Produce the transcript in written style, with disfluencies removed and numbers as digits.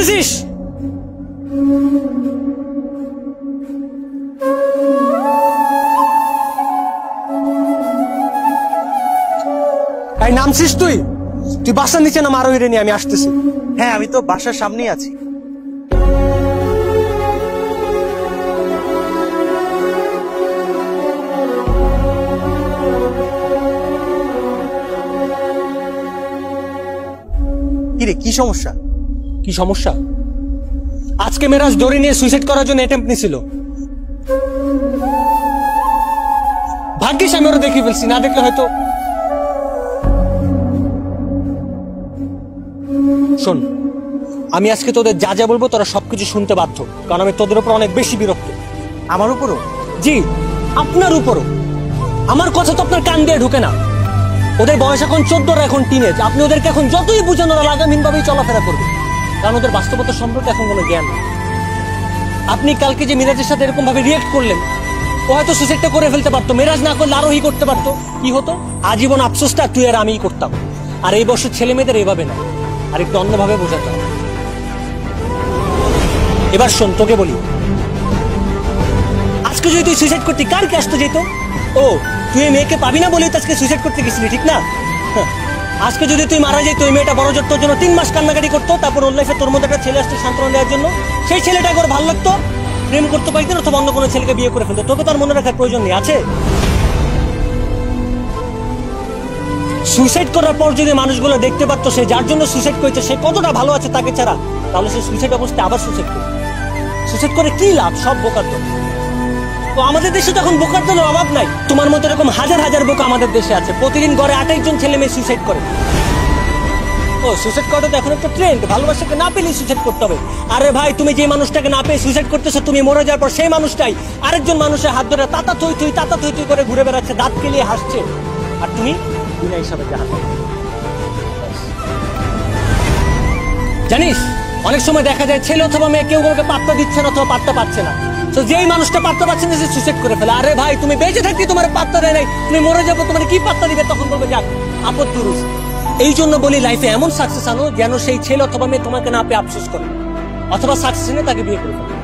করতেছিস? এই নামছিস তুই? তুই বাসার নিচে নাম, আরো নিয়ে আমি আসতেছি। হ্যাঁ, আমি তো বাসার সামনেই আছি। কিরে, কি সমস্যা? কি সমস্যা? আজকে মেরাজ দড়ি নিয়ে সুইসাইড করার জন্য অ্যাটেম্প্ট নিছিল। ভাগ্যিস আমি ওরা দেখে ফেলছি, না দেখলে হয়তো। শোন, আমি আজকে তোদের যা যা বলবো তোরা সবকিছু শুনতে বাধ্য, কারণ আমি তোদের উপর অনেক বেশি বিরক্ত। আমার উপরও? জি, আপনার উপরও। আমার কথা তো আপনার কান দিয়ে ঢুকে না। ওদের বয়স এখন 14, এখন টিনেজ। আপনি ওদেরকে এখন যতই বুঝান ওরা লাগামহীন ভাবেই চলাফেরা করবে, কারণ ওদের বাস্তবতা সম্পর্কে এখন কোনো জ্ঞান নেই। আপনি কালকে যে মিরাজের সাথে এরকম ভাবে রিয়েক্ট করলেন, ও হয়তো সুইসাইডটা করে ফেলতে পারতো, মেরাজ না করলে আরোহী করতে পারতো। কি হতো? আজীবন আফসোসটা তুই আর আমিই করতাম। আর এই বছর ছেলে মেয়েদের এভাবে না, আর একটু অন্যভাবে বোঝাতাম। এবার শোন, তোকে বলি, আজকে যদি তুই সুইসাইড করতি কার কে আসতে যেত? ও, তুই এই মেয়েকে পাবি না বলে আজকে সুইসাইড করতে গেছিলি, ঠিক না? আজকে যদি তুই মারা যেত, ওই মেয়েটা বড় জোর তোর জন্য 3 মাস কান্নাকাটি করতো, তারপর ওর লাইফে তোর মধ্যে একটা ছেলে আসতো সান্ত্বনা দেওয়ার জন্য। সেই ছেলেটাকে ওর ভালো লাগতো, প্রেম করতে পারতেন, অথবা অন্য কোনো ছেলেকে বিয়ে করে ফেলতো। তোকে তো আর মনে রাখার প্রয়োজন নেই, আছে? সুইসাইড করার পর যদি মানুষগুলো দেখতে পারতো সে যার জন্য সুইসাইড করেছে সে কতটা ভালো আছে তাকে ছাড়া, তাহলে সে সুইসাইড অবস্থায় আবার সুইসাইড করে। সুইসাইড করে কি লাভ? সব বোকার দল। তো আমাদের দেশে তখন বোকার দলের অভাব নাই। তোমার মতো এরকম হাজার হাজার বোকা আমাদের দেশে আছে। প্রতিদিন গড়ে 28 জন ছেলে মেয়ে সুইসাইড করে। ও, সুইসাইড করাটা তো এখন একটা ট্রেন্ড। ভালোবাসাকে না পেলে সুইসাইড করতে হবে। আরে ভাই, তুমি যে মানুষটাকে না পেয়ে সুইসাইড করতেছো, তুমি মরে যাওয়ার পর সেই মানুষটাই আরেকজন মানুষের হাত ধরে তাতা থই থই করে ঘুরে বেড়াচ্ছে, দাঁত কেলিয়ে হাসছে, আর তুমি বিনা হিসাবে জাহাজ। জানিস, অনেক সময় দেখা যায় ছেলে অথবা মেয়ে কেউ কাউকে পাত্তা দিচ্ছে না অথবা পাত্তা পাচ্ছে না। তো যেই মানুষটা পাত্তা পাচ্ছে না সে সুইসাইড করে ফেলে। আরে ভাই, তুমি বেঁচে থাকতে তোমার পাত্তা দেয় নাই, তুমি মরে যাবো, তোমার কি পাত্তা দিবে? তখন বলবে যাক আপদ পুরুষ। এই জন্য বলি, লাইফে এমন সাকসেস আনো যেন সেই ছেলে অথবা মেয়ে তোমাকে না পেয়ে আফসোস করে, অথবা সাকসেস এনে তাকে বিয়ে করে ফেলে।